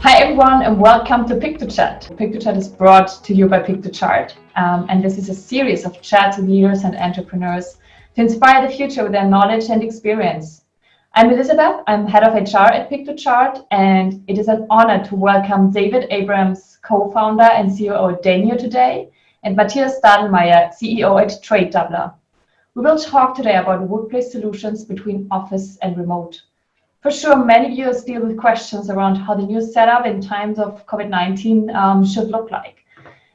Hi everyone and welcome to Pick2Chat. Pick2Chat is brought to you by Pick2Chart, and this is a series of chats with leaders and entrepreneurs to inspire the future with their knowledge and experience. I'm Elizabeth, I'm head of HR at Pick2Chart, and it is an honor to welcome David Abrams, co-founder and CEO of Demio today, and Matthias Stadelmeyer, CEO at Tradedoubler. We will talk today about workplace solutions between office and remote. For sure, many viewers deal with questions around how the new setup in times of COVID-19 should look like.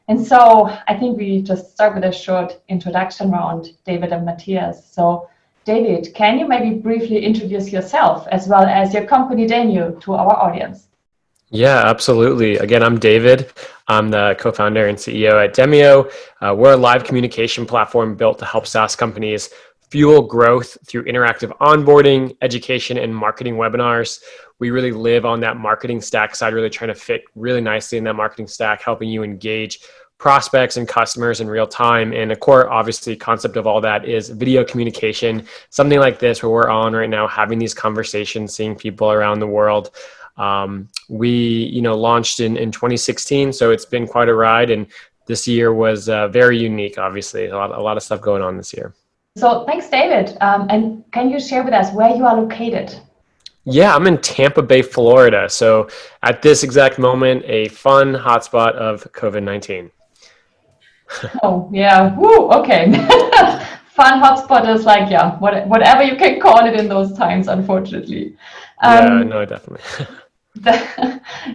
And so I think we just start with a short introduction round, David and Matthias. So David, can you maybe briefly introduce yourself as well as your company Demio to our audience? Yeah, absolutely. Again, I'm David. I'm the co-founder and CEO at Demio. We're a live communication platform built to help SaaS companies fuel growth through interactive onboarding, education, and marketing webinars. We really live on that marketing stack side, really trying to fit really nicely in that marketing stack, helping you engage prospects and customers in real time. And a core, obviously, concept of all that is video communication, something like this where we're on right now, having these conversations, seeing people around the world. We launched in 2016, so it's been quite a ride. And this year was very unique, obviously. A lot of stuff going on this year. So thanks, David. And can you share with us where you are located? Yeah, I'm in Tampa Bay, Florida. So at this exact moment, a fun hotspot of COVID-19. Oh, yeah. Woo, okay. Fun hotspot is like, yeah, whatever you can call it in those times, unfortunately. Yeah, no, definitely.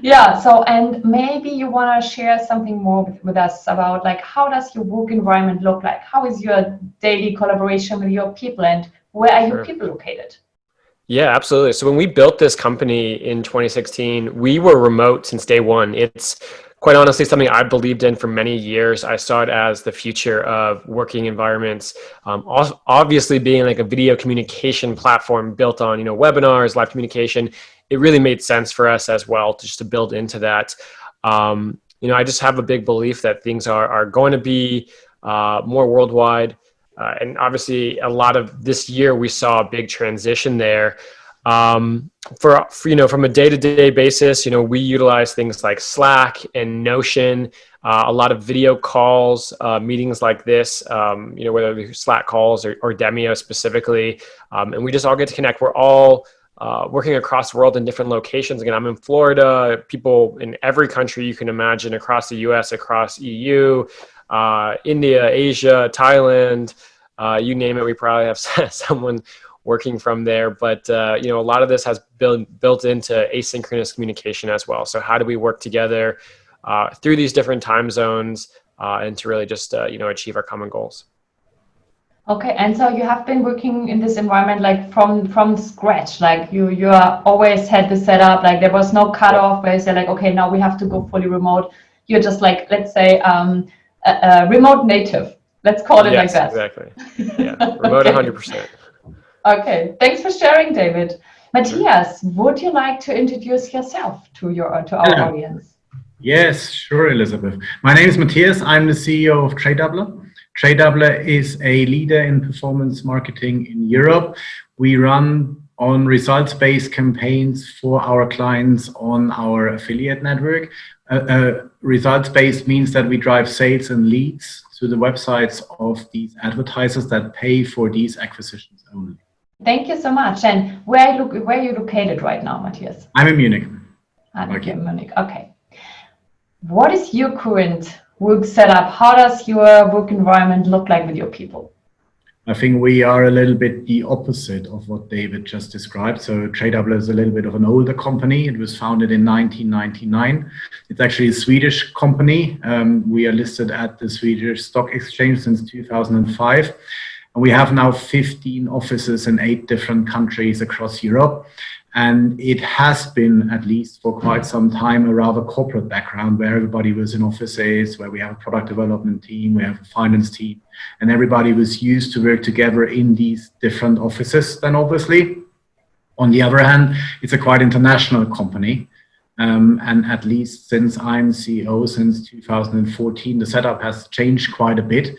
Yeah, so and maybe you want to share something more with us about like how does your work environment look like? How is your daily collaboration with your people and where are your people located? Yeah, absolutely. So when we built this company in 2016, we were remote since day one. It's quite honestly something I believed in for many years. I saw it as the future of working environments. Obviously being like a video communication platform built on, webinars, live communication, it really made sense for us as well to build into that. I just have a big belief that things are going to be more worldwide. And obviously a lot of this year we saw a big transition there. From a day-to-day basis, we utilize things like Slack and Notion, a lot of video calls, meetings like this, whether they're Slack calls or Demio specifically. And we just all get to connect. We're all working across the world in different locations. Again, I'm in Florida, people in every country you can imagine across the US, across EU, India, Asia, Thailand, you name it, we probably have someone working from there. But, a lot of this has built into asynchronous communication as well. So how do we work together through these different time zones and to really just, achieve our common goals? Okay, and so you have been working in this environment like from scratch, like you are always had the setup, like there was no cutoff where you say like, okay, now we have to go fully remote. You're just like, let's say, a remote native. Let's call it like that. Exactly. Yeah, remote 100%. Okay, thanks for sharing, David. Matthias, would you like to introduce yourself to our audience? Yes, sure, Elizabeth. My name is Matthias. I'm the CEO of Tradedoubler. Tradedoubler is a leader in performance marketing in Europe. We run on results-based campaigns for our clients on our affiliate network. Results-based means that we drive sales and leads to the websites of these advertisers that pay for these acquisitions only. Thank you so much. And where are you located right now, Matthias? I'm in Munich. In Munich. Okay. What is your current work setup? How does your work environment look like with your people? I think we are a little bit the opposite of what David just described. So Tradedoubler is a little bit of an older company. It was founded in 1999. It's actually a Swedish company. We are listed at the Swedish Stock Exchange since 2005. And we have now 15 offices in 8 different countries across Europe. And it has been, at least for quite some time, a rather corporate background where everybody was in offices, where we have a product development team, we have a finance team, and everybody was used to work together in these different offices then obviously. On the other hand, it's a quite international company. And at least since I'm CEO since 2014, the setup has changed quite a bit.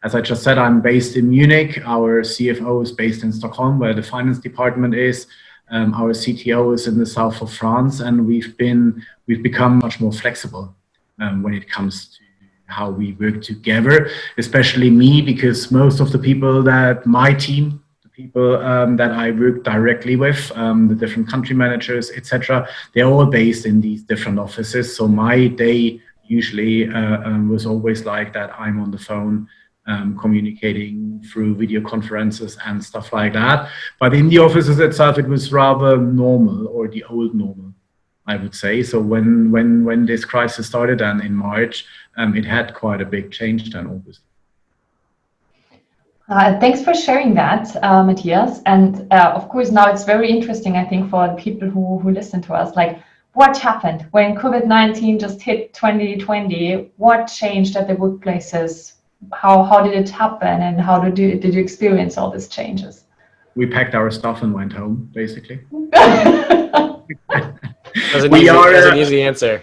As I just said, I'm based in Munich. Our CFO is based in Stockholm, where the finance department is. Our CTO is in the south of France, and we've become much more flexible when it comes to how we work together, especially me, because most of the people that my team, the people that I work directly with, the different country managers, etc., they're all based in these different offices. So my day usually was always like that. I'm on the phone, communicating through video conferences and stuff like that. But in the offices itself, it was rather normal, or the old normal, I would say. So when this crisis started, and in March, it had quite a big change then, obviously. Thanks for sharing that, Matthias. And of course, now it's very interesting, I think, for the people who listen to us, like what happened when COVID-19 just hit 2020? What changed at the workplaces? How did it happen, and how did you experience all these changes? We packed our stuff and went home, basically. That's an easy answer.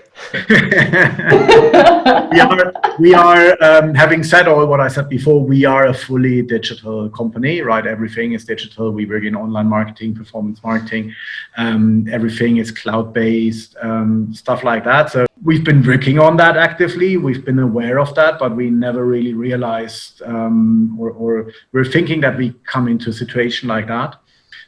we are having said all what I said before, we are a fully digital company, right? Everything is digital. We work in online marketing, performance marketing. Everything is cloud-based, stuff like that. So we've been working on that actively. We've been aware of that, but we never really realized, or we're thinking that we come into a situation like that.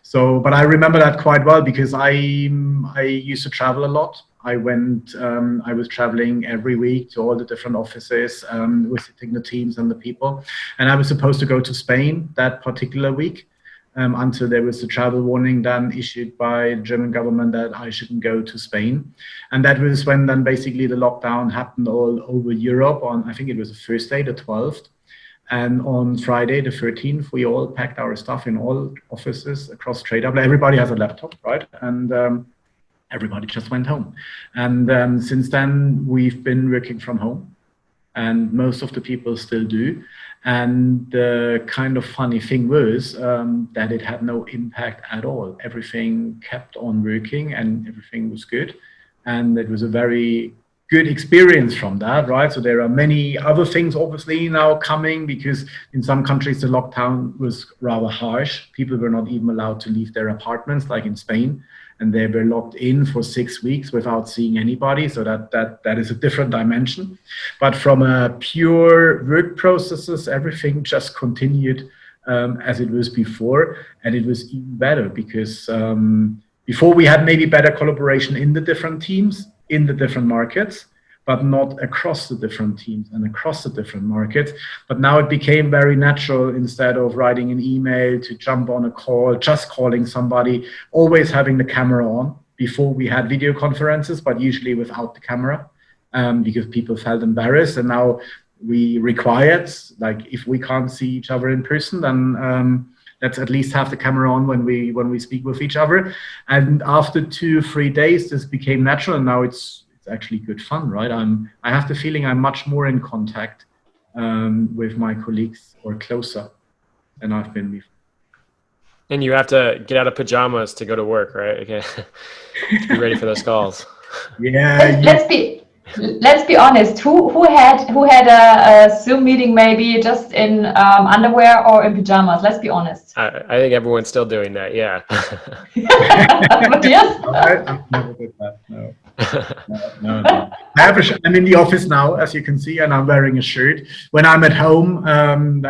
So, but I remember that quite well, because I used to travel a lot. I was traveling every week to all the different offices, visiting the teams and the people. And I was supposed to go to Spain that particular week, until there was a travel warning then issued by the German government that I shouldn't go to Spain. And that was when then basically the lockdown happened all over Europe on, I think it was the first day, the 12th. And on Friday, the 13th, we all packed our stuff in all offices across Tradedoubler. Everybody has a laptop, right? And everybody just went home. And since then, we've been working from home. And most of the people still do. And the kind of funny thing was that it had no impact at all. Everything kept on working and everything was good. And it was a very good experience from that, right? So there are many other things obviously now coming, because in some countries the lockdown was rather harsh. People were not even allowed to leave their apartments, like in Spain, and they were locked in for 6 weeks without seeing anybody. So that is a different dimension. But from a pure work processes, everything just continued as it was before, and it was even better, because before we had maybe better collaboration in the different teams, in the different markets, but not across the different teams and across the different markets. But now it became very natural, instead of writing an email, to jump on a call, just calling somebody, always having the camera on. Before we had video conferences, but usually without the camera, because people felt embarrassed. And now we required, like, if we can't see each other in person, then let's at least have the camera on when we speak with each other. And after 2 or 3 days, this became natural, and now it's actually good fun, right? I have the feeling I'm much more in contact with my colleagues, or closer, than I've been before. And you have to get out of pajamas to go to work, right? Okay. Be ready for those calls. Yeah. Let's be honest. Who had a Zoom meeting maybe just in underwear or in pajamas? Let's be honest. I think everyone's still doing that. Yeah. Matthias? I've never did that. No. No. I'm in the office now, as you can see, and I'm wearing a shirt. When I'm at home, I'm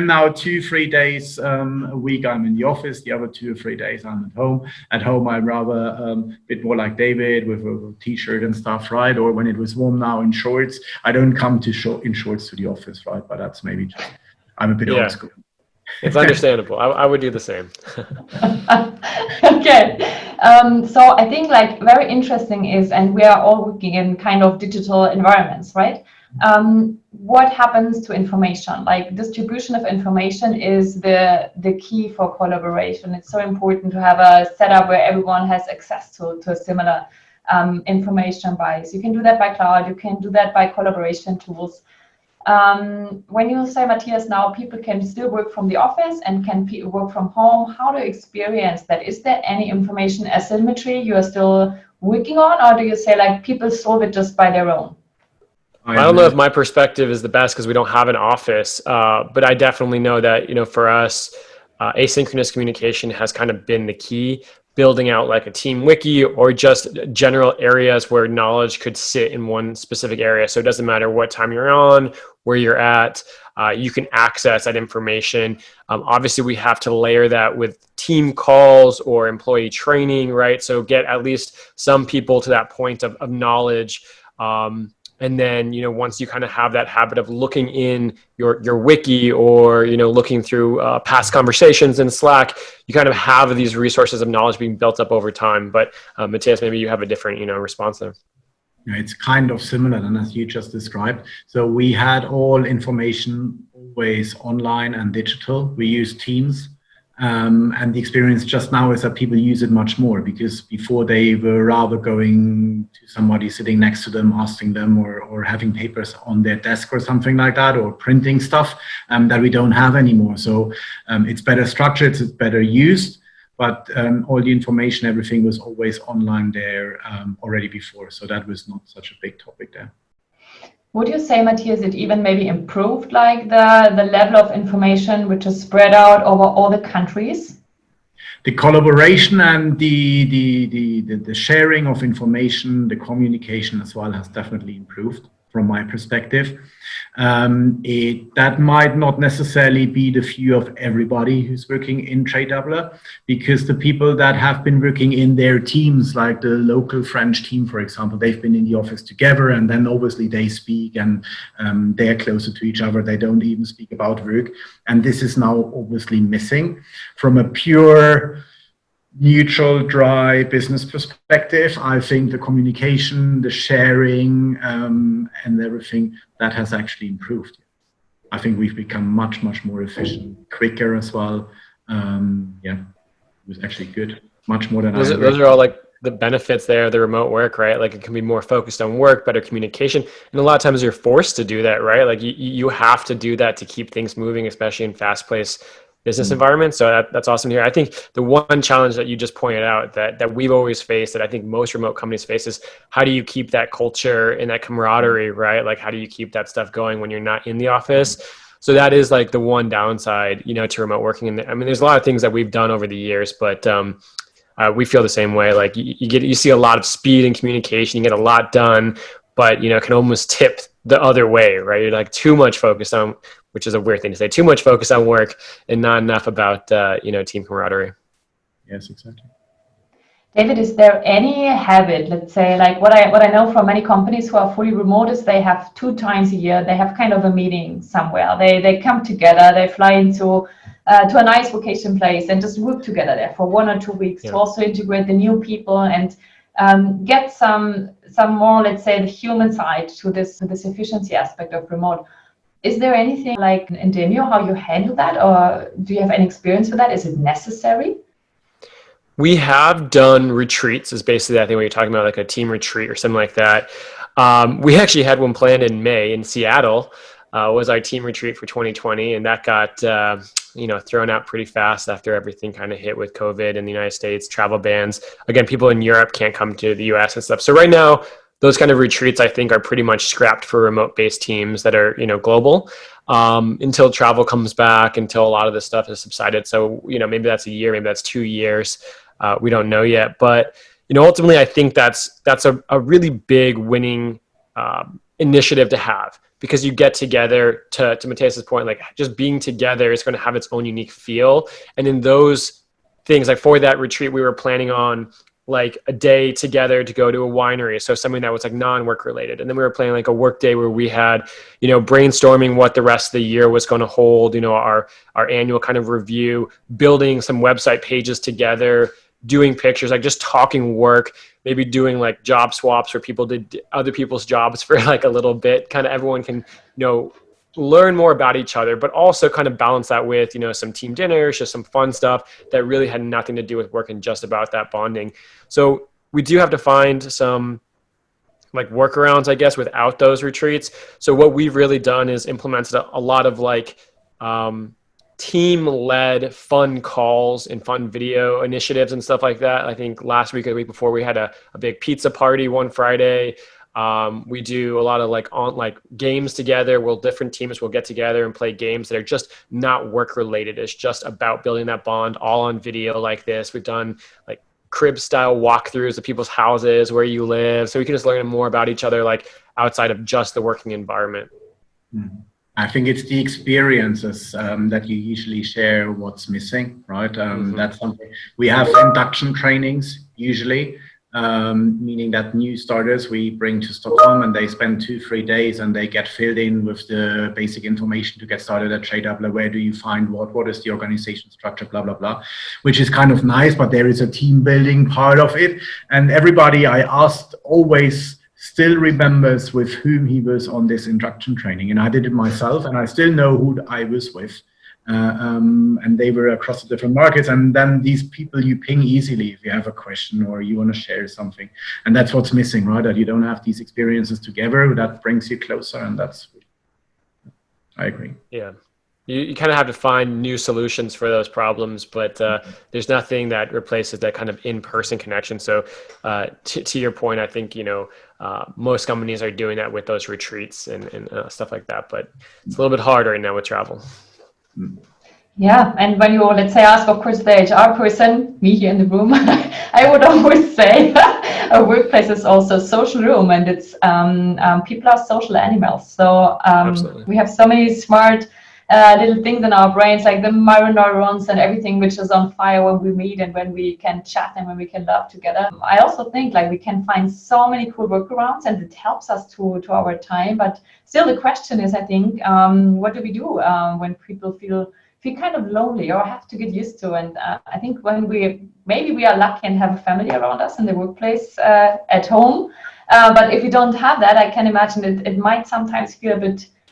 now 2-3 days a week I'm in the office. The other 2 or 3 days I'm at home. At home, I'm rather a bit more like David, with a t-shirt and stuff, right? Or when it was warm now, in shorts. I don't come in shorts to the office, right? But that's maybe just, I'm a bit old school. It's understandable. I would do the same. Okay. So I think, like, very interesting is, and we are all working in kind of digital environments, right? What happens to information? Like, distribution of information is the key for collaboration. It's so important to have a setup where everyone has access to a similar information base. You can do that by cloud. You can do that by collaboration tools. When you say, Matthias, now people can still work from the office and can work from home, how do you experience that? Is there any information asymmetry you are still working on, or do you say, like, people solve it just by their own? I don't know if my perspective is the best, because we don't have an office, but I definitely know that, for us, asynchronous communication has kind of been the key building out like a team wiki or just general areas where knowledge could sit in one specific area. So it doesn't matter what time you're on, where you're at, you can access that information. Obviously, we have to layer that with team calls or employee training, right? So get at least some people to that point of knowledge. And then, once you kind of have that habit of looking in your wiki or, looking through past conversations in Slack, you kind of have these resources of knowledge being built up over time. But Matthias, maybe you have a different, response there. Yeah, it's kind of similar than as you just described. So we had all information always online and digital. We use Teams. And the experience just now is that people use it much more, because before they were rather going to somebody sitting next to them, asking them, or having papers on their desk or something like that, or printing stuff that we don't have anymore. So it's better structured, it's better used, but all the information, everything was always online there already before. So that was not such a big topic there. Would you say, Matthias, it even maybe improved like the level of information which is spread out over all the countries? The collaboration and the sharing of information, the communication as well has definitely improved from my perspective. That might not necessarily be the view of everybody who's working in Tradedoubler, because the people that have been working in their teams, like the local French team, for example, they've been in the office together, and then obviously they speak and they're closer to each other. They don't even speak about work. And this is now obviously missing. From a pure neutral, dry business perspective, I think the communication, the sharing, and everything, that has actually improved. I think we've become much, much more efficient, quicker as well. Yeah, it was actually good, much more than those are all like the benefits there, the remote work, right? Like it can be more focused on work, better communication. And a lot of times you're forced to do that, right? Like you have to do that to keep things moving, especially in fast-paced business environment. So that's awesome here. I think the one challenge that you just pointed out that we've always faced, that I think most remote companies face, is how do you keep that culture and that camaraderie, right? Like how do you keep that stuff going when you're not in the office? So that is like the one downside, to remote working. And I mean, there's a lot of things that we've done over the years, but we feel the same way. Like you see a lot of speed and communication, you get a lot done, but it can almost tip the other way, right? You're like too much focused on, which is a weird thing to say, too much focus on work and not enough about, team camaraderie. Yes, exactly. David, is there any habit, let's say, like what I know from many companies who are fully remote is they have 2 times a year, they have kind of a meeting somewhere. They come together, they fly into to a nice vacation place and just work together there for 1 or 2 weeks to also integrate the new people and get some more, let's say, the human side to this efficiency aspect of remote. Is there anything like in Demio, how you handle that, or do you have any experience with that? Is it necessary? We have done retreats, is basically I think what you're talking about, like a team retreat or something like that. We actually had one planned in May in Seattle, was our team retreat for 2020. And that got, thrown out pretty fast after everything kind of hit with COVID in the United States, travel bans. Again, people in Europe can't come to the US and stuff. So right now, those kind of retreats, I think, are pretty much scrapped for remote-based teams that are, global, until travel comes back, until a lot of this stuff has subsided. So, maybe that's a year, maybe that's 2 years. We don't know yet. But, ultimately, I think that's a really big winning initiative to have, because you get together, to Matthias's point, like just being together is going to have its own unique feel. And in those things, like for that retreat, we were planning on like a day together to go to a winery. So something that was like non-work related. And then we were planning like a work day where we had, brainstorming what the rest of the year was going to hold, our annual kind of review, building some website pages together, doing pictures, like just talking work, maybe doing like job swaps where people did other people's jobs for like a little bit, kind of everyone can, learn more about each other, but also kind of balance that with, some team dinners, just some fun stuff that really had nothing to do with work and just about that bonding. So we do have to find some like workarounds, I guess, without those retreats. So what we've really done is implemented a lot of like team-led fun calls and fun video initiatives and stuff like that. I think last week or the week before we had a big pizza party one Friday. We do a lot of like games together. Different teams will get together and play games that are just not work related. It's just about building that bond, all on video like this. We've done like crib style walkthroughs of people's houses, where you live. So we can just learn more about each other, like outside of just the working environment. I think it's the experiences that you usually share what's missing, right? That's something we have induction trainings usually, meaning that new starters we bring to Stockholm and they spend 2-3 days and they get filled in with the basic information to get started at Tradedoubler. Where do you find what is the organization structure, blah, blah, blah, which is kind of nice, but there is a team building part of it. And everybody I asked always still remembers with whom he was on this induction training. And I did it myself, and I still know who I was with. And they were across the different markets. And then these people you ping easily if you have a question or you want to share something. And that's what's missing, right? That you don't have these experiences together. That brings you closer. And that's, I agree. Yeah. You kind of have to find new solutions for those problems, but there's nothing that replaces that kind of in-person connection. So to your point, I think, most companies are doing that with those retreats and stuff like that, but it's a little bit harder right now with travel. Yeah, and when you, let's say, ask, of course, the HR person, me here in the room, I would always say a workplace is also a social room, and it's people are social animals. So we have so many smart little things in our brains, like the mirror neurons and everything, which is on fire when we meet and when we can chat and when we can laugh together. I also think like we can find so many cool workarounds, and it helps us to our time. But still, the question is, I think, what do we do when people feel kind of lonely or have to get used to? And I think when maybe we are lucky and have a family around us in the workplace at home, but if you don't have that, I can imagine it might sometimes feel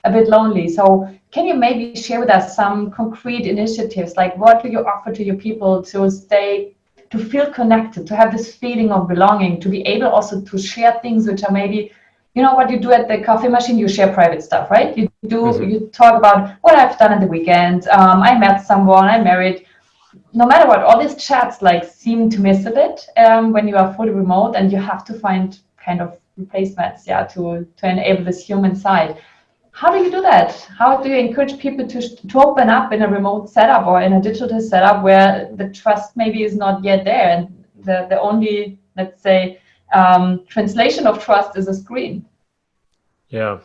a bit lonely. So can you maybe share with us some concrete initiatives, like what do you offer to your people to feel connected, to have this feeling of belonging, to be able also to share things which are maybe, what you do at the coffee machine, you share private stuff, right? You talk about what I've done at the weekend. I met someone, I'm married. No matter what, all these chats like seem to miss a bit when you are fully remote, and you have to find kind of replacements, to enable this human side. How do you do that? How do you encourage people to open up in a remote setup or in a digital setup where the trust maybe is not yet there, and the only, let's say, translation of trust is a screen? Yeah.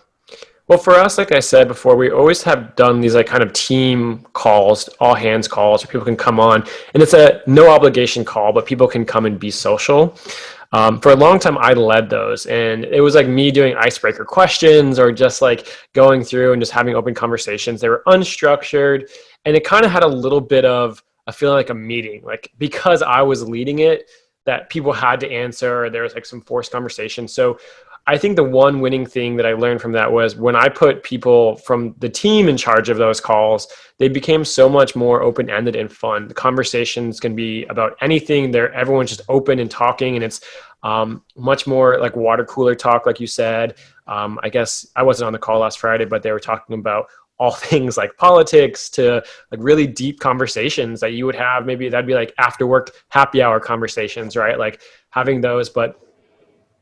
Well, for us, like I said before, we always have done these like kind of team calls, all hands calls, where people can come on, and it's a no obligation call, but people can come and be social. For a long time, I led those, and it was like me doing icebreaker questions or just like going through and just having open conversations. They were unstructured, and it kind of had a little bit of a feeling like a meeting, like because I was leading it, that people had to answer, or there was like some forced conversation. So I think the one winning thing that I learned from that was when I put people from the team in charge of those calls, they became so much more open-ended and fun. The conversations can be about anything. Everyone's just open and talking, and it's much more like water cooler talk, like you said. I guess I wasn't on the call last Friday, but they were talking about all things like politics to like really deep conversations that you would have. Maybe that'd be like after work happy hour conversations, right? Like having those. But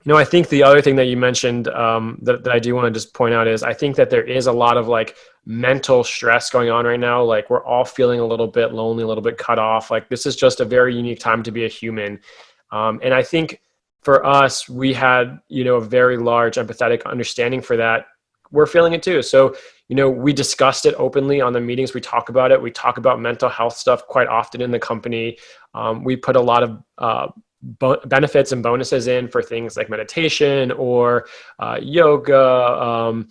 I think the other thing that you mentioned that I do want to just point out is I think that there is a lot of like mental stress going on right now. Like we're all feeling a little bit lonely, a little bit cut off. Like this is just a very unique time to be a human. And I think for us, we had, a very large empathetic understanding for that. We're feeling it too. So, we discussed it openly on the meetings. We talk about it. We talk about mental health stuff quite often in the company. We put a lot of benefits and bonuses in for things like meditation or yoga,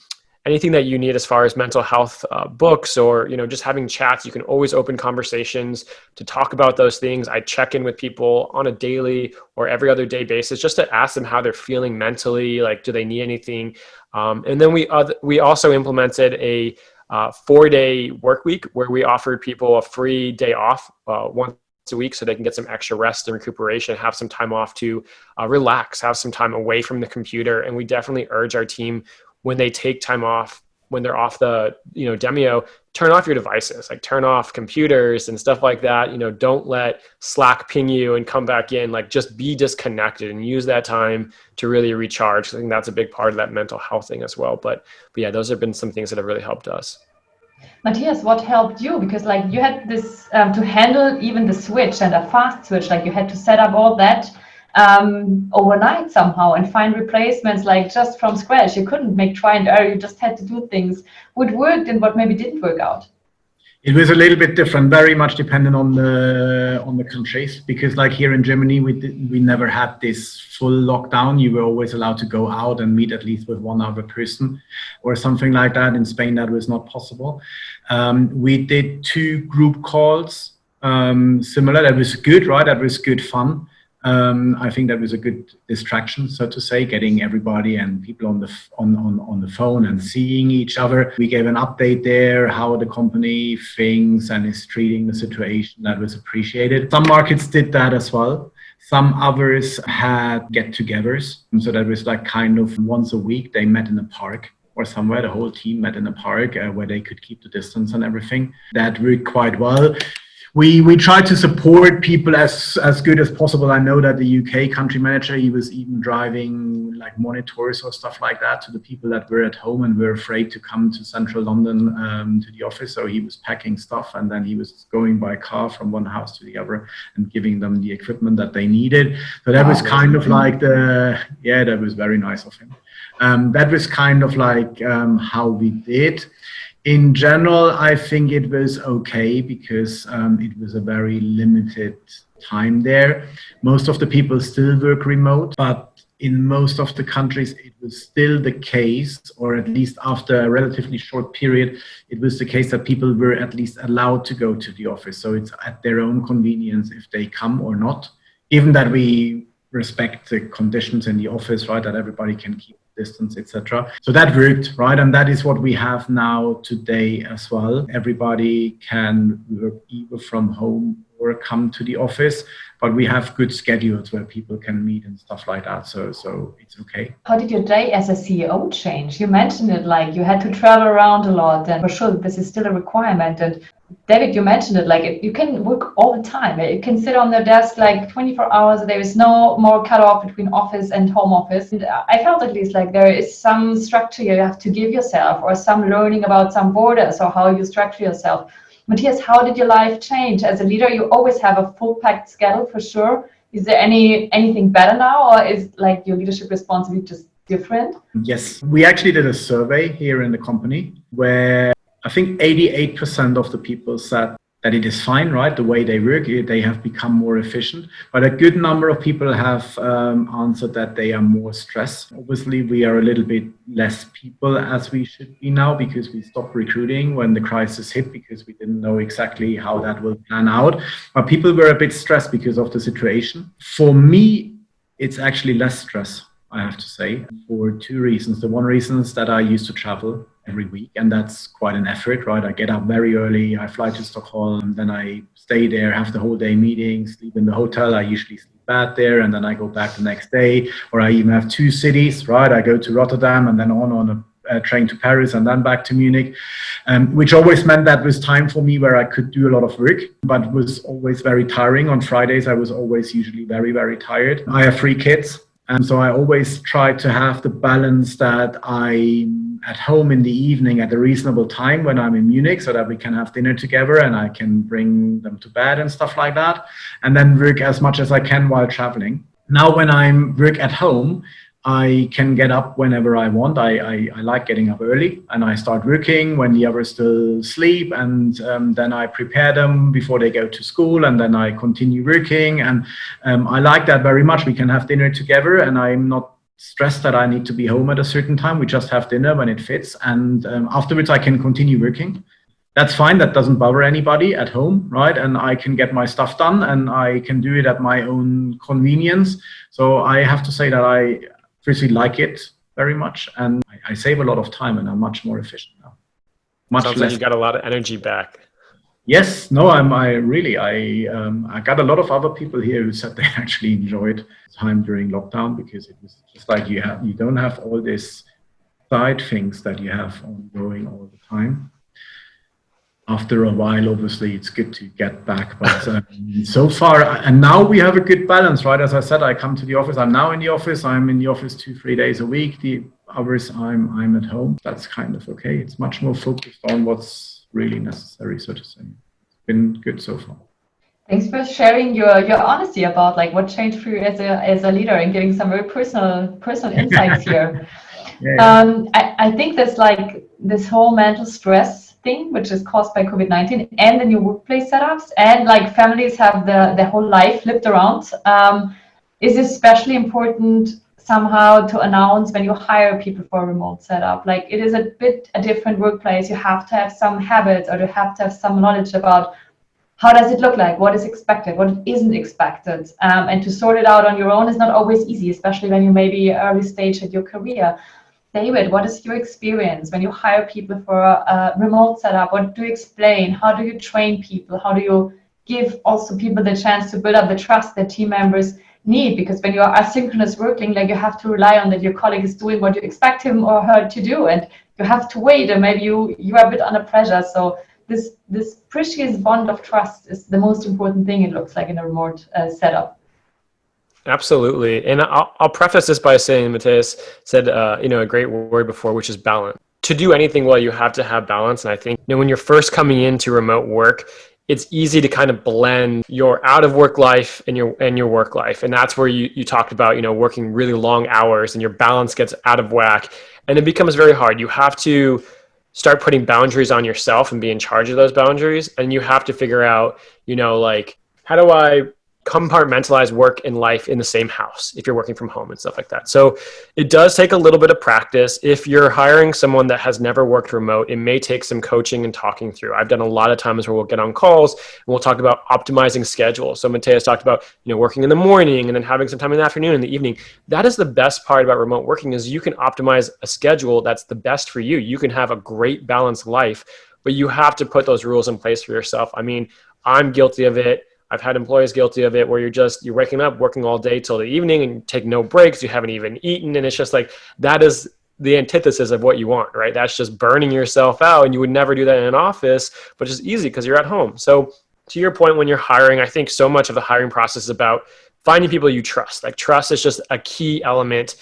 anything that you need as far as mental health books or, just having chats. You can always open conversations to talk about those things. I check in with people on a daily or every other day basis just to ask them how they're feeling mentally, like, do they need anything? And then we also implemented a 4-day work week where we offered people a free day off once a week so they can get some extra rest and recuperation, have some time off to relax, have some time away from the computer. And we definitely urge our team when they take time off, when they're off the, Demio, turn off your devices, like turn off computers and stuff like that. Don't let Slack ping you and come back in, like just be disconnected and use that time to really recharge. I think that's a big part of that mental health thing as well. But yeah, those have been some things that have really helped us. Matthias, what helped you? Because like you had this to handle even the switch and a fast switch, like you had to set up all that overnight somehow and find replacements like just from scratch. You couldn't make try and error. You just had to do things what worked and what maybe didn't work out. It was a little bit different, very much dependent on the countries, because like here in Germany, we never had this full lockdown. You were always allowed to go out and meet at least with one other person or something like that. In Spain, that was not possible. We did 2 group calls, similar. That was good, right? That was good fun. I think that was a good distraction, so to say, getting everybody and people on the phone and seeing each other. We gave an update there, how the company thinks and is treating the situation. That was appreciated. Some markets did that as well. Some others had get-togethers. So that was like kind of once a week, they met in a park or somewhere. The whole team met in a park where they could keep the distance and everything. That worked quite well. We tried to support people as good as possible. I know that the UK country manager, he was even driving like monitors or stuff like that to the people that were at home and were afraid to come to central London to the office. So he was packing stuff and then he was going by car from one house to the other and giving them the equipment that they needed. So that was kind of like that was very nice of him. That was kind of like how we did. In general, I think it was okay because it was a very limited time there. Most of the people still work remote, but in most of the countries, it was still the case, or at least after a relatively short period, it was the case that people were at least allowed to go to the office. So it's at their own convenience if they come or not, even that we respect the conditions in the office, right, that everybody can keep distance, etc. So that worked, right? And that is what we have now today as well. Everybody can work either from home or come to the office, but we have good schedules where people can meet and stuff like that. So it's okay. How did your day as a CEO change? You mentioned it, like you had to travel around a lot, and for sure this is still a requirement. And David, you mentioned it, like you can work all the time. You can sit on the desk like 24 hours. There is no more cutoff between office and home office. And I felt at least like there is some structure you have to give yourself, or some learning about some borders or how you structure yourself. Matthias, how did your life change? As a leader, you always have a full packed schedule for sure. Is there anything better now, or is like your leadership responsibility just different? Yes, we actually did a survey here in the company where I think 88% of the people said that it is fine, right? The way they work, they have become more efficient. But a good number of people have answered that they are more stressed. Obviously, we are a little bit less people as we should be now because we stopped recruiting when the crisis hit because we didn't know exactly how that will plan out. But people were a bit stressed because of the situation. For me, it's actually less stress, I have to say, for 2 reasons. The one reason is that I used to travel every week, and that's quite an effort, right? I get up very early, I fly to Stockholm, then I stay there, have the whole day meetings, sleep in the hotel. I usually sleep bad there, and then I go back the next day, or I even have 2 cities, right? I go to Rotterdam and then on a train to Paris and then back to Munich, which always meant that was time for me where I could do a lot of work, but was always very tiring. On Fridays, I was always usually very, very tired. I have 3 kids. And so I always try to have the balance that I'm at home in the evening at a reasonable time when I'm in Munich so that we can have dinner together and I can bring them to bed and stuff like that. And then work as much as I can while traveling. Now, when I'm work at home, I can get up whenever I want. I like getting up early and I start working when the others still sleep, and then I prepare them before they go to school, and then I continue working, and I like that very much. We can have dinner together and I'm not stressed that I need to be home at a certain time. We just have dinner when it fits, and afterwards I can continue working. That's fine. That doesn't bother anybody at home, right? And I can get my stuff done and I can do it at my own convenience. So I have to say that I firstly like it very much, and I save a lot of time and I'm much more efficient now. Sounds like you got a lot of energy back. Yes, no, I got a lot of other people here who said they actually enjoyed time during lockdown because it was just like you don't have all these side things that you have ongoing all the time. After a while, obviously, it's good to get back. But so far, and now we have a good balance, right? As I said, I come to the office. I'm now in the office. I'm in the office 2-3 days a week. The hours I'm at home. That's kind of okay. It's much more focused on what's really necessary, so to say. It's been good so far. Thanks for sharing your honesty about like what changed for you as a leader and giving some very personal insights here. I think there's like this whole mental stress thing, which is caused by COVID-19 and the new workplace setups, and like families have their whole life flipped around. Is especially important somehow to announce when you hire people for a remote setup. Like it is a bit a different workplace. You have to have some habits, or you have to have some knowledge about how does it look like, what is expected, what isn't expected. And to sort it out on your own is not always easy, especially when you may be early stage in your career. David, what is your experience when you hire people for a remote setup? What do you explain? How do you train people? How do you give also people the chance to build up the trust that team members need? Because when you are asynchronous working, like you have to rely on that your colleague is doing what you expect him or her to do, and you have to wait, and maybe you are a bit under pressure. So this precious bond of trust is the most important thing, it looks like, in a remote setup. Absolutely. And I'll preface this by saying, Matthias said, a great word before, which is balance. To do anything well, you have to have balance. And I think, when you're first coming into remote work, it's easy to kind of blend your out of work life and your work life. And that's where you talked about, working really long hours and your balance gets out of whack, and it becomes very hard. You have to start putting boundaries on yourself and be in charge of those boundaries. And you have to figure out, how do I compartmentalize work and life in the same house if you're working from home and stuff like that. So it does take a little bit of practice. If you're hiring someone that has never worked remote, it may take some coaching and talking through. I've done a lot of times where we'll get on calls and we'll talk about optimizing schedules. So Matthias talked about, working in the morning and then having some time in the afternoon and the evening. That is the best part about remote working, is you can optimize a schedule that's the best for you. You can have a great balanced life, but you have to put those rules in place for yourself. I mean, I'm guilty of it. I've had employees guilty of it, where you're waking up, working all day till the evening and you take no breaks. You haven't even eaten. And it's just like, that is the antithesis of what you want, right? That's just burning yourself out. And you would never do that in an office, but it's easy because you're at home. So to your point, when you're hiring, I think so much of the hiring process is about finding people you trust. Like, trust is just a key element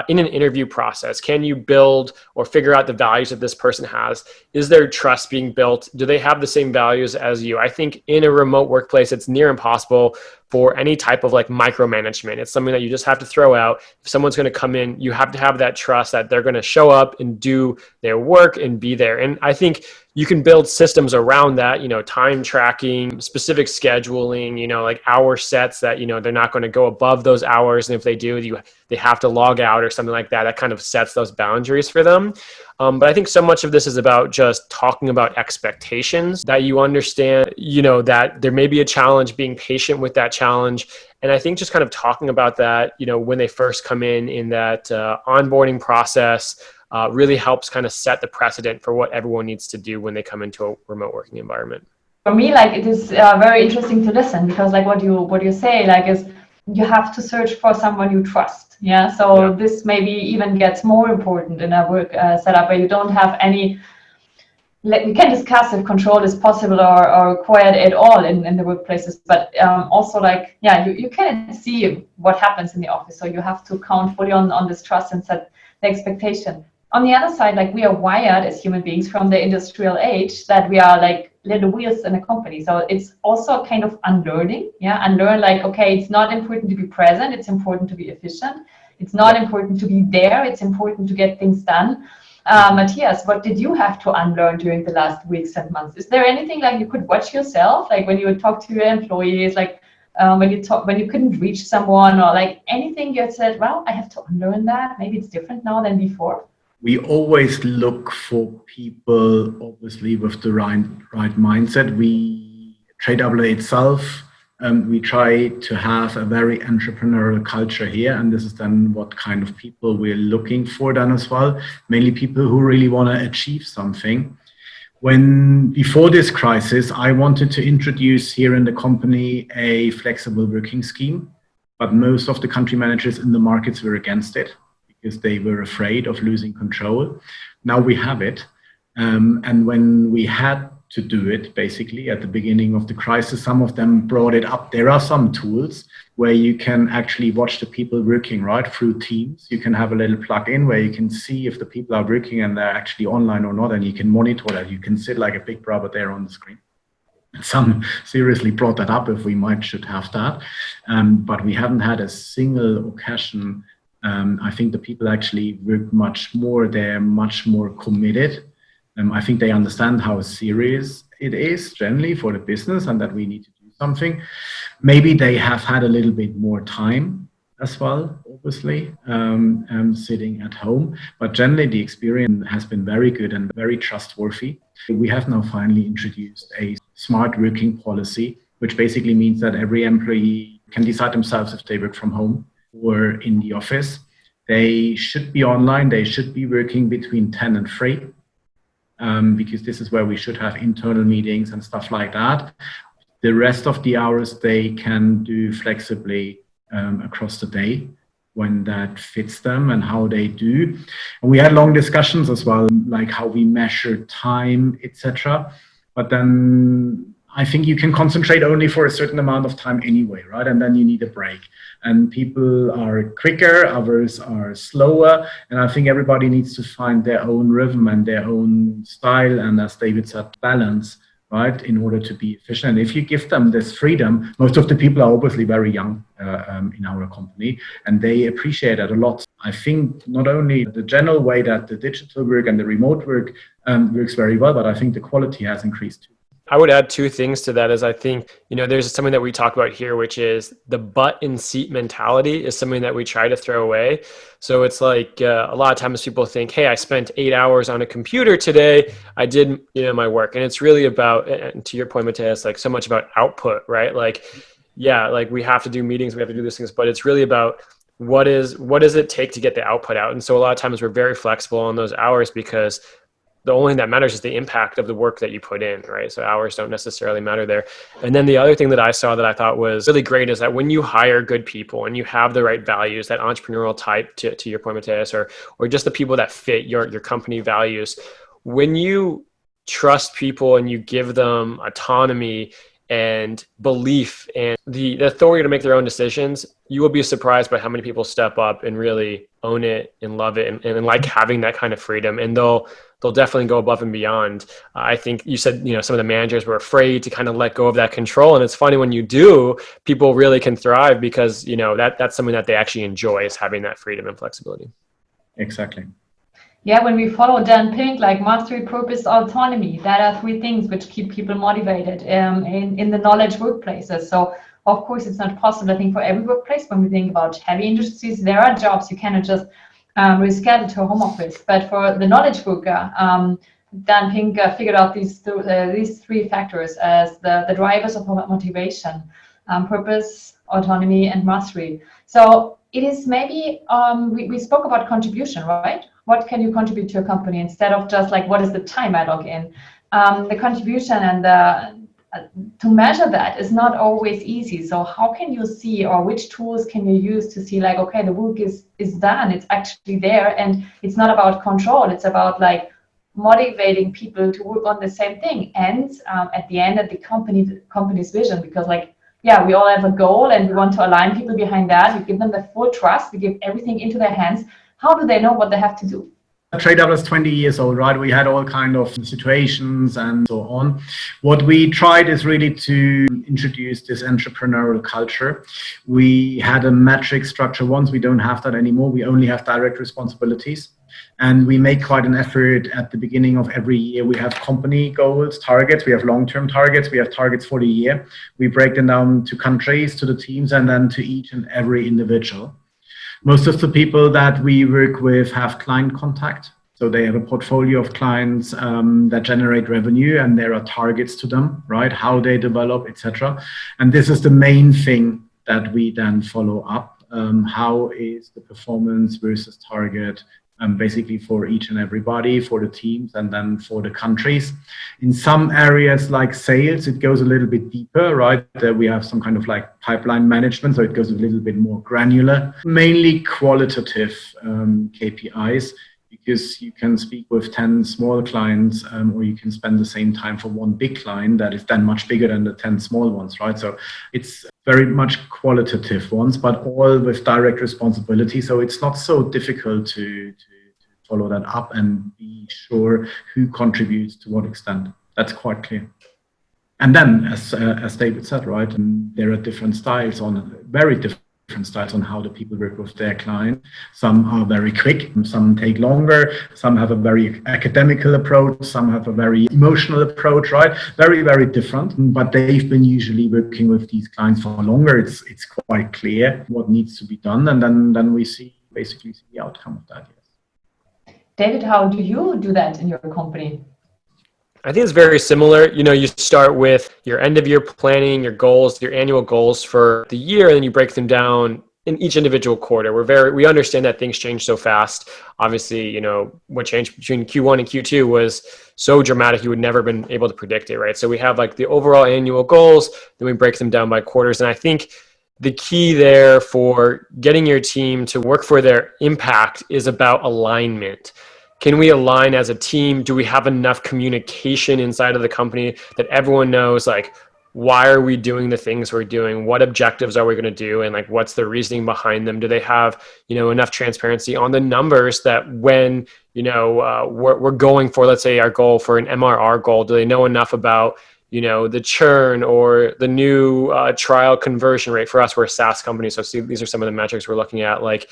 in an interview process. Can you build or figure out the values that this person has? Is there trust being built? Do they have the same values as you? I think in a remote workplace, it's near impossible for any type of like micromanagement. It's something that you just have to throw out. If someone's going to come in, you have to have that trust that they're going to show up and do their work and be there. And I think you can build systems around that, time tracking, specific scheduling, like hour sets that, they're not going to go above those hours. And if they do, they have to log out or something like that. That kind of sets those boundaries for them. But I think so much of this is about just talking about expectations, that you understand, that there may be a challenge, being patient with that challenge. And I think just kind of talking about that, when they first come in that onboarding process, really helps kind of set the precedent for what everyone needs to do when they come into a remote working environment. For me, like, it is very interesting to listen, because like what you say, like, is you have to search for someone you trust. Yeah. So this maybe even gets more important in a work setup where you don't have any, we can discuss if control is possible or required at all in the workplaces, but also like, you can see what happens in the office. So you have to count fully on this trust and set the expectation. On the other side, like, we are wired as human beings from the industrial age that we are like little wheels in a company. So it's also kind of unlearning. Unlearn, like, okay, it's not important to be present. It's important to be efficient. It's not important to be there. It's important to get things done. Matthias, what did you have to unlearn during the last weeks and months? Is there anything like you could watch yourself, like when you would talk to your employees, like when you couldn't reach someone, or like anything you had said, well, I have to unlearn that. Maybe it's different now than before. We always look for people, obviously, with the right mindset. Tradedoubler itself, we try to have a very entrepreneurial culture here, and this is then what kind of people we're looking for then as well. Mainly people who really want to achieve something. Before this crisis, I wanted to introduce here in the company a flexible working scheme, but most of the country managers in the markets were against it, because they were afraid of losing control. Now we have it. And when we had to do it, basically, at the beginning of the crisis. Some of them brought it up. There are some tools where you can actually watch the people working, right, through Teams. You can have a little plug-in where you can see if the people are working and they're actually online or not, and you can monitor that. You can sit like a big brother there on the screen. Some seriously brought that up if we should have that, but we haven't had a single occasion. I think the people actually work much more. They're much more committed. I think they understand how serious it is generally for the business and that we need to do something. Maybe they have had a little bit more time as well, obviously, sitting at home. But generally, the experience has been very good and very trustworthy. We have now finally introduced a smart working policy, which basically means that every employee can decide themselves if they work from home or in the office. They should be online. They should be working between 10 and 3. Because this is where we should have internal meetings and stuff like that. The rest of the hours they can do flexibly across the day when that fits them and how they do. And we had long discussions as well, like how we measure time, etc. But then I think you can concentrate only for a certain amount of time anyway, right? And then you need a break. And people are quicker, others are slower. And I think everybody needs to find their own rhythm and their own style. And as David said, balance, right? In order to be efficient. If you give them this freedom, most of the people are obviously very young in our company, and they appreciate it a lot. I think not only the general way that the digital work and the remote work works very well, but I think the quality has increased too. I would add 2 things to that. Is I think, there's something that we talk about here, which is the butt in seat mentality is something that we try to throw away. So it's like a lot of times people think, hey, I spent 8 hours on a computer today. I did my work. And it's really about, and to your point, Matthias, like so much about output, right? Like, yeah, like we have to do meetings, we have to do these things, but it's really about what does it take to get the output out? And so a lot of times we're very flexible on those hours because the only thing that matters is the impact of the work that you put in, right? So hours don't necessarily matter there. And then the other thing that I saw that I thought was really great is that when you hire good people and you have the right values, that entrepreneurial type, to your point, Matthias, or just the people that fit your company values, when you trust people and you give them autonomy and belief and the authority to make their own decisions, you will be surprised by how many people step up and really own it and love it and like having that kind of freedom. And they'll definitely go above and beyond. I think you said, some of the managers were afraid to kind of let go of that control. And it's funny when you do, people really can thrive because, that's something that they actually enjoy, is having that freedom and flexibility. Exactly. Yeah, when we follow Dan Pink, like mastery, purpose, autonomy, that are 3 things which keep people motivated in the knowledge workplaces. So of course, it's not possible, I think, for every workplace. When we think about heavy industries, there are jobs you cannot just reschedule to a home office. But for the knowledge worker, Dan Pink figured out these 3 factors as the drivers of motivation: purpose, autonomy, and mastery. So it is maybe, we spoke about contribution, right? What can you contribute to a company instead of just like, what is the time I log in? The contribution and to measure that is not always easy. So how can you see, or which tools can you use to see like, okay, the work is done, it's actually there, and it's not about control, it's about like motivating people to work on the same thing. And at the end, at the company's vision, because like, yeah, we all have a goal and we want to align people behind that. We give them the full trust, we give everything into their hands. How do they know what they have to do? Tradedoubler is 20 years old, right? We had all kind of situations and so on. What we tried is really to introduce this entrepreneurial culture. We had a metric structure once. We don't have that anymore. We only have direct responsibilities. And we make quite an effort at the beginning of every year. We have company goals, targets. We have long-term targets. We have targets for the year. We break them down to countries, to the teams, and then to each and every individual. Most of the people that we work with have client contact. So they have a portfolio of clients that generate revenue, and there are targets to them, right? How they develop, etc. And this is the main thing that we then follow up. How is the performance versus target, basically for each and everybody, for the teams, and then for the countries. In some areas like sales, it goes a little bit deeper, right? We have some kind of like pipeline management, so it goes a little bit more granular, mainly qualitative KPIs, because you can speak with 10 small clients, or you can spend the same time for one big client that is then much bigger than the 10 small ones, right? So it's very much qualitative ones, but all with direct responsibility. So it's not so difficult to follow that up and be sure who contributes to what extent. That's quite clear. And then, as David said, right, and there are different styles very different styles on how the people work with their client. Some are very quick, some take longer, some have a very academical approach, some have a very emotional approach, right? Very, very different. But they've been usually working with these clients for longer. It's quite clear what needs to be done, and then we basically see the outcome of that. Yes. David, how do you do that in your company? I think it's very similar. You start with your end of year planning, your goals, your annual goals for the year, and then you break them down in each individual quarter. We understand that things change so fast. Obviously, what changed between Q1 and Q2 was so dramatic, you would never been able to predict it, right? So we have like the overall annual goals, then we break them down by quarters. And I think the key there for getting your team to work for their impact is about alignment. Can we align as a team? Do we have enough communication inside of the company that everyone knows, like, why are we doing the things we're doing? What objectives are we going to do? And like, what's the reasoning behind them? Do they have, enough transparency on the numbers that when, we're going for, let's say our goal for an MRR goal, do they know enough about, the churn or the new trial conversion rate? For us, we're a SaaS company. So these are some of the metrics we're looking at, like,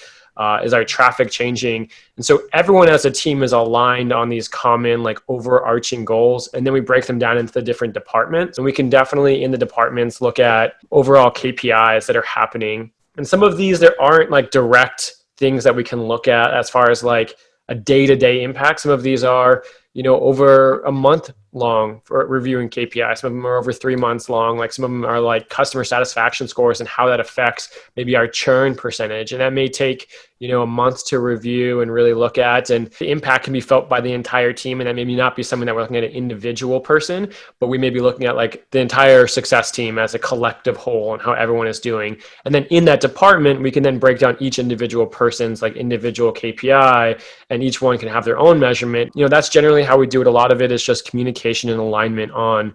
is our traffic changing? And so everyone as a team is aligned on these common, like, overarching goals. And then we break them down into the different departments. And we can definitely in the departments look at overall KPIs that are happening. And some of these, there aren't like direct things that we can look at as far as like a day-to-day impact. Some of these are, over a month long for reviewing KPIs. Some of them are over 3 months long. Like some of them are like customer satisfaction scores and how that affects maybe our churn percentage. And that may take, a month to review and really look at, and the impact can be felt by the entire team. And that maybe not be something that we're looking at an individual person, but we may be looking at like the entire success team as a collective whole and how everyone is doing. And then in that department, we can then break down each individual person's like individual KPI, and each one can have their own measurement. That's generally how we do it. A lot of it is just communication and alignment on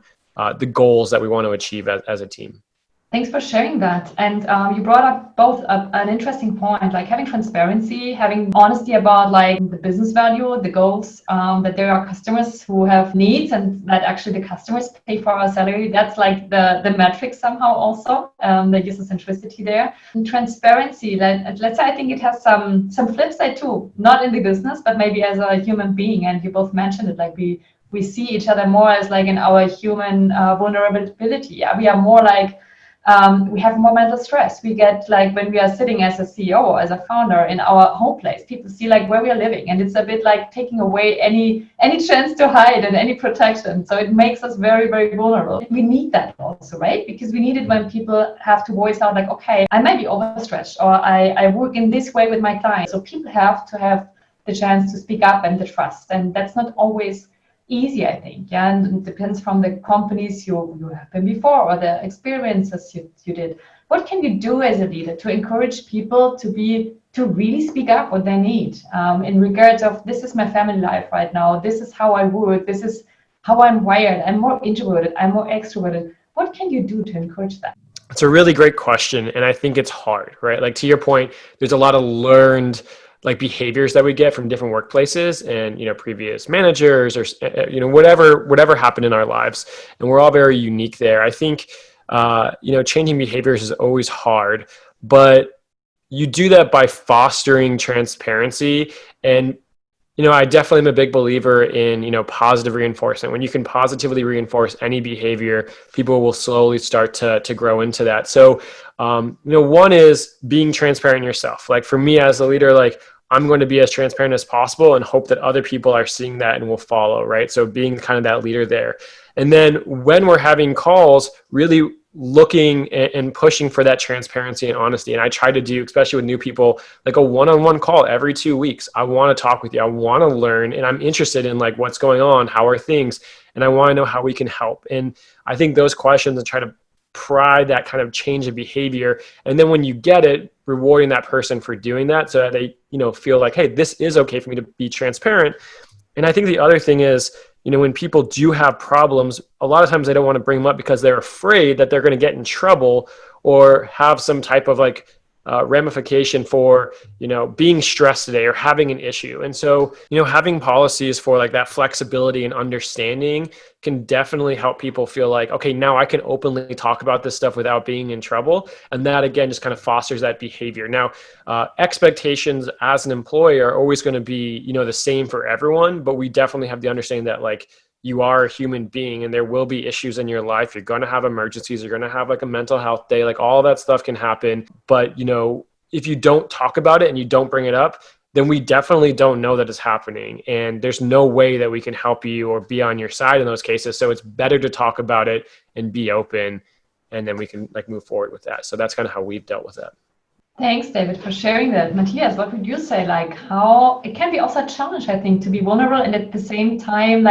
the goals that we want to achieve as a team. Thanks for sharing that. And you brought up both an interesting point, like having transparency, having honesty about like the business value, the goals, that there are customers who have needs and that actually the customers pay for our salary. That's like the metric somehow also, the user centricity there. And transparency, let's say I think it has some flip side too, not in the business, but maybe as a human being. And you both mentioned it, like we see each other more as like in our human vulnerability. Yeah, we are more like, we have more mental stress. We get like when we are sitting as a CEO, as a founder in our home place, people see like where we are living, and it's a bit like taking away any chance to hide and any protection. So it makes us very, very vulnerable. We need that also, right? Because we need it when people have to voice out like, okay, I might be overstretched, or I work in this way with my clients. So people have to have the chance to speak up and the trust, and that's not always easy, I think. Yeah, and it depends from the companies you have been before or the experiences you did. What can you do as a leader to encourage people to really speak up what they need in regards of, this is my family life right now, this is how I work, this is how I'm wired, I'm more introverted, I'm more extroverted. What can you do to encourage that? It's a really great question, and I think it's hard, right? Like to your point, there's a lot of learned like behaviors that we get from different workplaces and, previous managers or, whatever happened in our lives. And we're all very unique there. I think, changing behaviors is always hard, but you do that by fostering transparency. And, I definitely am a big believer in, positive reinforcement. When you can positively reinforce any behavior, people will slowly start to grow into that. So, one is being transparent yourself. Like for me as a leader, like I'm going to be as transparent as possible and hope that other people are seeing that and will follow, right? So being kind of that leader there. And then when we're having calls, really looking and pushing for that transparency and honesty. And I try to do, especially with new people, like a one-on-one call every 2 weeks. I want to talk with you. I want to learn, and I'm interested in like what's going on, how are things, and I want to know how we can help. And I think those questions and try to pry that kind of change of behavior. And then when you get it, rewarding that person for doing that so that they, feel like, hey, this is okay for me to be transparent. And I think the other thing is, when people do have problems, a lot of times they don't want to bring them up because they're afraid that they're going to get in trouble or have some type of ramification for, being stressed today or having an issue. And so, having policies for that flexibility and understanding can definitely help people feel like, okay, now I can openly talk about this stuff without being in trouble. And that, again, just kind of fosters that behavior. Now, expectations as an employer are always going to be, the same for everyone, but we definitely have the understanding that you are a human being and there will be issues in your life. You're going to have emergencies. You're going to have a mental health day, all that stuff can happen. But, if you don't talk about it and you don't bring it up, then we definitely don't know that it's happening. And there's no way that we can help you or be on your side in those cases. So it's better to talk about it and be open, and then we can move forward with that. So that's kind of how we've dealt with that. Thanks, David, for sharing that. Matthias, what would you say? How it can be also a challenge, I think, to be vulnerable and at the same time,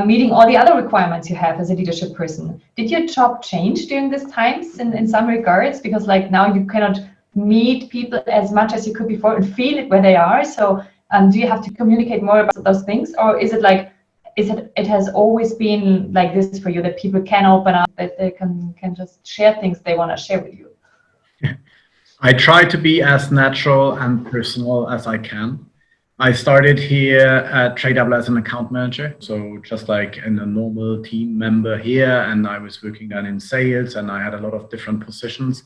meeting all the other requirements you have as a leadership person. Did your job change during these times in some regards? Because now you cannot meet people as much as you could before and feel it where they are. So do you have to communicate more about those things? Or is it it has always been like this for you, that people can open up, that they can just share things they want to share with you? I try to be as natural and personal as I can. I started here at Tradedoubler as an account manager, so just like in a normal team member here, and I was working then in sales, and I had a lot of different positions.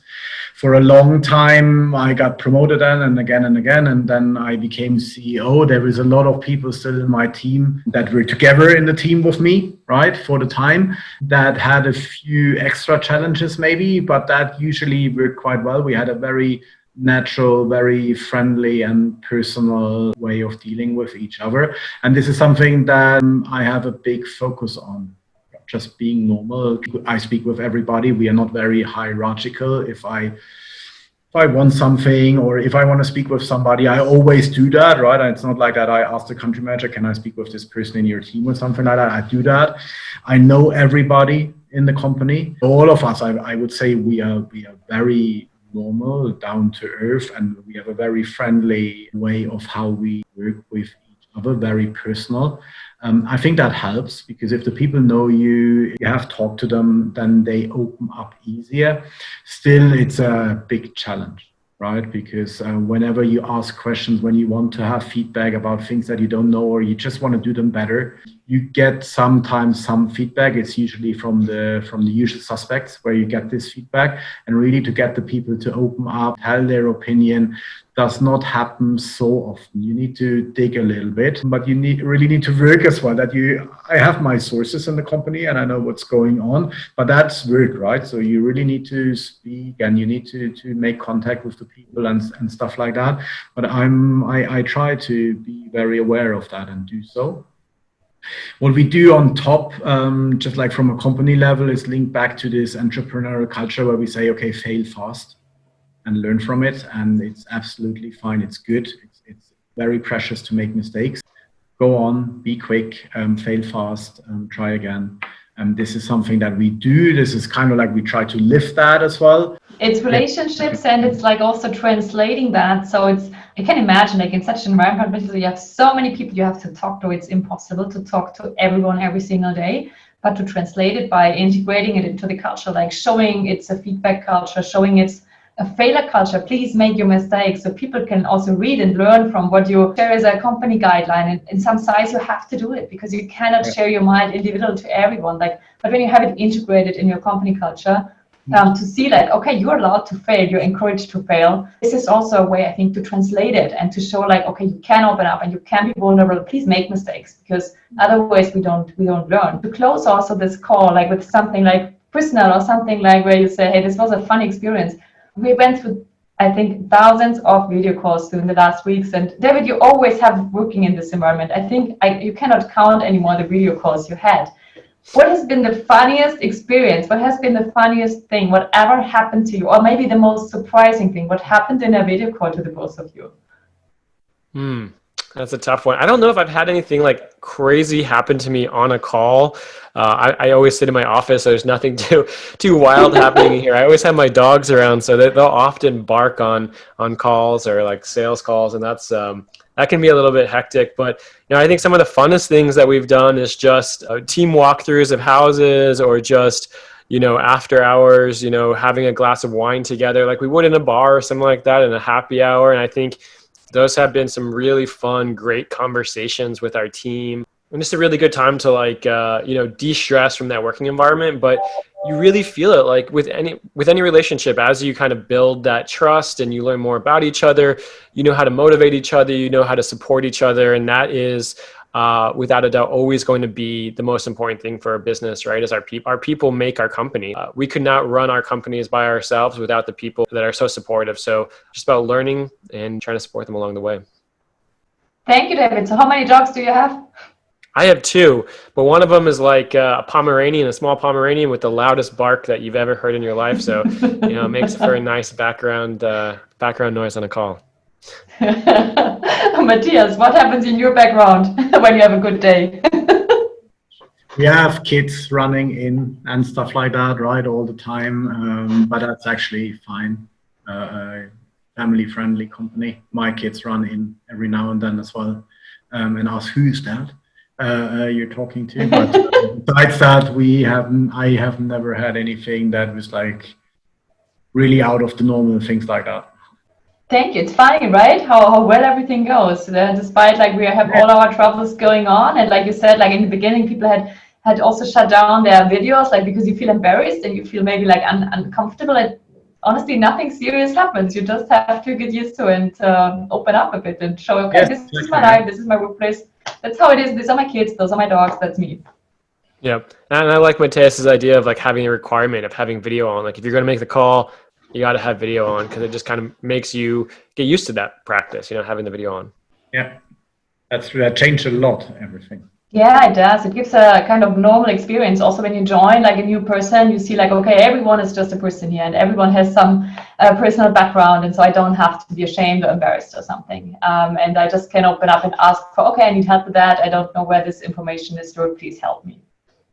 For a long time, I got promoted then and again, and then I became CEO. There was a lot of people still in my team that were together in the team with me, right, for the time, that had a few extra challenges maybe, but that usually worked quite well. We had a very natural, very friendly and personal way of dealing with each other. And this is something that I have a big focus on, just being normal. I speak with everybody. We are not very hierarchical. If I want something or if I want to speak with somebody, I always do that, right? It's not like that I ask the country manager, can I speak with this person in your team or something like that? I do that. I know everybody in the company. All of us, I would say we are very normal, down to earth, and we have a very friendly way of how we work with each other, very personal. I think that helps, because if the people know you have talked to them, then they open up easier. Still, it's a big challenge, right? Because whenever you ask questions, when you want to have feedback about things that you don't know, or you just want to do them better, you get sometimes some feedback. It's usually from the usual suspects where you get this feedback, and really to get the people to open up, tell their opinion, does not happen so often. You need to dig a little bit, but you really need to work as well. I have my sources in the company and I know what's going on, but that's work, right? So you really need to speak and you need to make contact with the people and stuff like that. But I try to be very aware of that and do so. What we do on top, just like from a company level, is link back to this entrepreneurial culture where we say, okay, fail fast and learn from it. And it's absolutely fine. It's good. It's very precious to make mistakes. Go on, be quick, fail fast, try again. And this is something that we do. This is kind of like we try to live that as well. It's relationships, and it's also translating that. So I can imagine in such an environment, you have so many people you have to talk to. It's impossible to talk to everyone every single day, but to translate it by integrating it into the culture, showing it's a feedback culture, showing it's a failure culture. Please make your mistakes so people can also read and learn from what you share as a company guideline. And in some size, you have to do it because you cannot share your mind individual to everyone. But when you have it integrated in your company culture, to see okay, you're allowed to fail, you're encouraged to fail. This is also a way, I think, to translate it and to show okay, you can open up and you can be vulnerable. Please make mistakes, because otherwise we don't learn. To close also this call with something personal or something where you say, hey, this was a fun experience. We went through, I think, thousands of video calls during the last weeks. And David, you always have working in this environment. I think you cannot count anymore the video calls you had. What has been the funniest experience? What has been the funniest thing? Whatever happened to you? Or maybe the most surprising thing? What happened in a video call to the both of you? That's a tough one. I don't know if I've had anything like crazy happen to me on a call. I always sit in my office, so there's nothing too wild happening here. I always have my dogs around, so they'll often bark on calls or like sales calls, and that's that can be a little bit hectic. But I think some of the funnest things that we've done is just team walkthroughs of houses, or just after hours, having a glass of wine together, like we would in a bar or something like that, in a happy hour. And I think those have been some really fun, great conversations with our team. And just a really good time to de-stress from that working environment. But you really feel it like with any relationship, as you kind of build that trust and you learn more about each other, you know how to motivate each other, you know how to support each other. And that is without a doubt always going to be the most important thing for a business, right? Is our people make our company. We could not run our companies by ourselves without the people that are so supportive. So just about learning and trying to support them along the way. Thank you, David. So how many dogs do you have? I have two, but one of them is like a Pomeranian, a small Pomeranian with the loudest bark that you've ever heard in your life. So, it makes for a nice background noise on a call. Matthias, what happens in your background when you have a good day? We have kids running in and stuff like that, right, all the time. But that's actually fine. Family-friendly company. My kids run in every now and then as well, and ask, who's that you're talking to? But besides that, I have never had anything that was like really out of the normal, things like that. Thank you. It's funny, right? How well everything goes. Despite like we have all our troubles going on, and like you said, like in the beginning, people had also shut down their videos, like because you feel embarrassed and you feel maybe like uncomfortable. And honestly, nothing serious happens. You just have to get used to it and open up a bit and show, okay, this is my life, this is my workplace. That's how it is. These are my kids. Those are my dogs. That's me. Yeah, and I like Matthias's idea of like having a requirement of having video on. Like if you're going to make the call, you got to have video on, because it just kind of makes you get used to that practice, having the video on. Yeah, that changed a lot, everything. Yeah, it does. It gives a kind of normal experience. Also, when you join like a new person, you see like, okay, everyone is just a person here and everyone has some personal background. And so I don't have to be ashamed or embarrassed or something. And I just can open up and ask for, okay, I need help with that. I don't know where this information is stored. Please help me.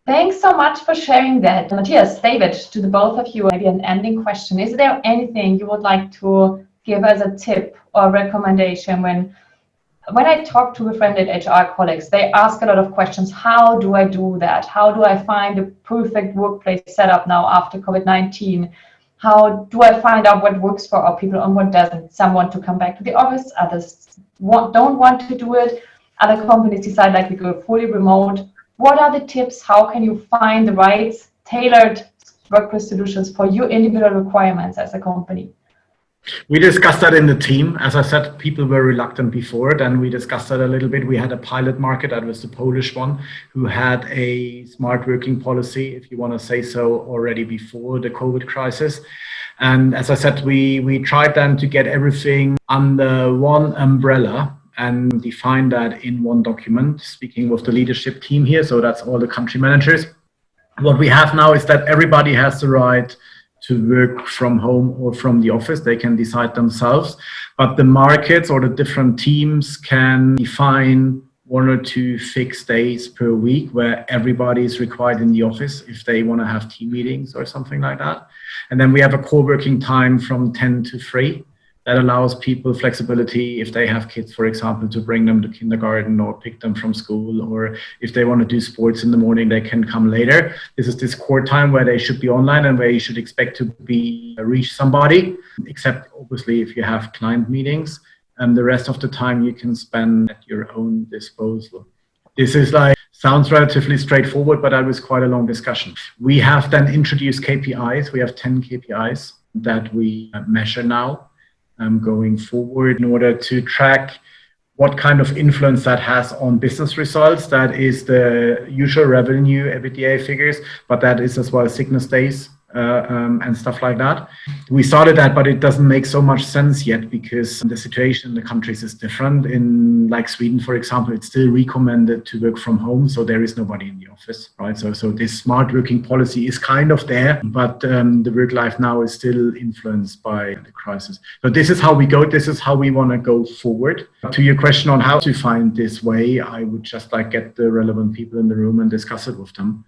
Thanks so much for sharing that. Matthias, David, to the both of you, maybe an ending question. Is there anything you would like to give as a tip or recommendation when I talk to befriended HR colleagues, they ask a lot of questions. How do I do that? How do I find the perfect workplace setup now after COVID-19? How do I find out what works for our people and what doesn't? Some want to come back to the office, others don't want to do it. Other companies decide like we go fully remote. What are the tips? How can you find the right tailored workplace solutions for your individual requirements as a company? We discussed that in the team. As I said, people were reluctant before. Then we discussed that a little bit. We had a pilot market, that was the Polish one, who had a smart working policy, if you want to say so, already before the COVID crisis. And as I said, we tried then to get everything under one umbrella and define that in one document, speaking with the leadership team here. So that's all the country managers. What we have now is that everybody has the right to work from home or from the office. They can decide themselves, but the markets or the different teams can define 1 or 2 fixed days per week where everybody is required in the office if they want to have team meetings or something like that. And then we have a core working time from 10 to 3. That allows people flexibility if they have kids, for example, to bring them to kindergarten or pick them from school, or if they want to do sports in the morning, they can come later. This is this core time where they should be online and where you should expect to reach somebody, except obviously if you have client meetings, and the rest of the time you can spend at your own disposal. This is sounds relatively straightforward, but that was quite a long discussion. We have then introduced KPIs. We have 10 KPIs that we measure now. Going forward in order to track what kind of influence that has on business results. That is the usual revenue, EBITDA figures, but that is as well sickness days and stuff like that. We started that, but it doesn't make so much sense yet because the situation in the countries is different. In like Sweden, for example, it's still recommended to work from home, so there is nobody in the office, right? So this smart working policy is kind of there, but the work life now is still influenced by the crisis. So this is how we go. This is how we want to go forward. To your question on how to find this way, I would just like get the relevant people in the room and discuss it with them.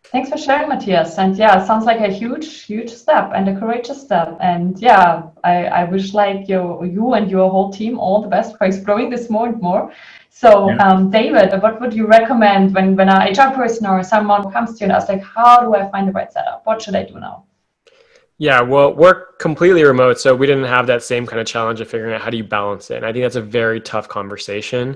Thanks for sharing, Matthias. And yeah, it sounds like a huge step and a courageous step. And yeah, I wish like you and your whole team all the best for exploring this more and more. So David, what would you recommend when an HR person or someone comes to you and asks like, how do I find the right setup? What should I do now? Yeah, well, we're completely remote, so we didn't have that same kind of challenge of figuring out how do you balance it. And I think that's a very tough conversation.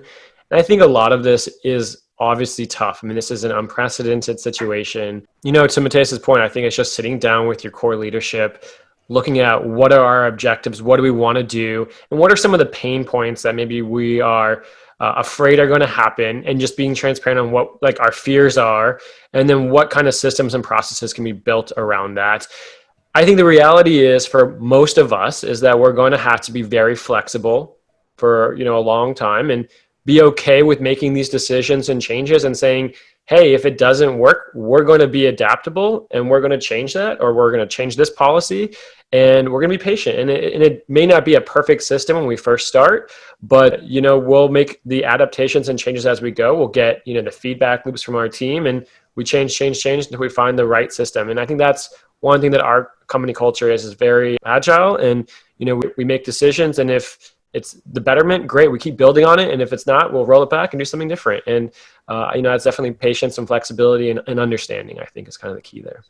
And I think a lot of this is obviously tough. I mean, this is an unprecedented situation. You know, to Matthias's point, I think it's just sitting down with your core leadership, looking at what are our objectives, what do we want to do, and what are some of the pain points that maybe we are afraid are going to happen, and just being transparent on what like our fears are, and then what kind of systems and processes can be built around that. I think the reality is for most of us is that we're going to have to be very flexible for, you know, a long time and be okay with making these decisions and changes and saying, hey, if it doesn't work, we're going to be adaptable and we're going to change that, or we're going to change this policy and we're going to be patient. And it may not be a perfect system when we first start, but, you know, we'll make the adaptations and changes as we go. We'll get, you know, the feedback loops from our team, and we change until we find the right system. And I think that's one thing that our company culture is very agile, and, you know, we make decisions, and if it's the betterment, great, we keep building on it. And if it's not, we'll roll it back and do something different. And, you know, it's definitely patience and flexibility and understanding, I think, is kind of the key there.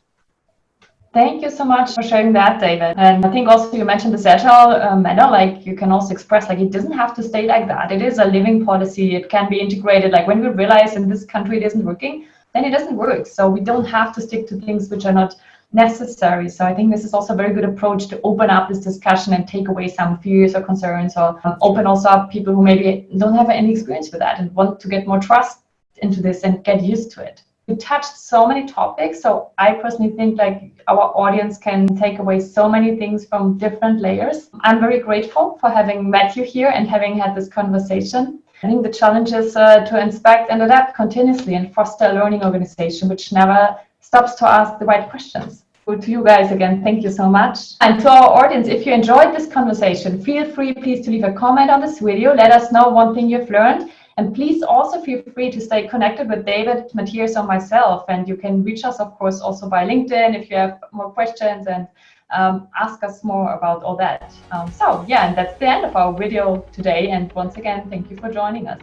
Thank you so much for sharing that, David. And I think also you mentioned this agile manner, like you can also express, like it doesn't have to stay like that. It is a living policy. It can be integrated. Like when we realize in this country it isn't working, then it doesn't work. So we don't have to stick to things which are not necessary. So I think this is also a very good approach to open up this discussion and take away some fears or concerns, or open also up people who maybe don't have any experience with that and want to get more trust into this and get used to it. We touched so many topics, so I personally think like our audience can take away so many things from different layers. I'm very grateful for having met you here and having had this conversation. I think the challenge is to inspect and adapt continuously and foster a learning organization which never stops to ask the right questions. So to you guys again, thank you so much. And to our audience, if you enjoyed this conversation, feel free please to leave a comment on this video. Let us know one thing you've learned. And please also feel free to stay connected with David, Matthias, or myself. And you can reach us, of course, also by LinkedIn if you have more questions, and ask us more about all that. So yeah, and that's the end of our video today. And once again, thank you for joining us.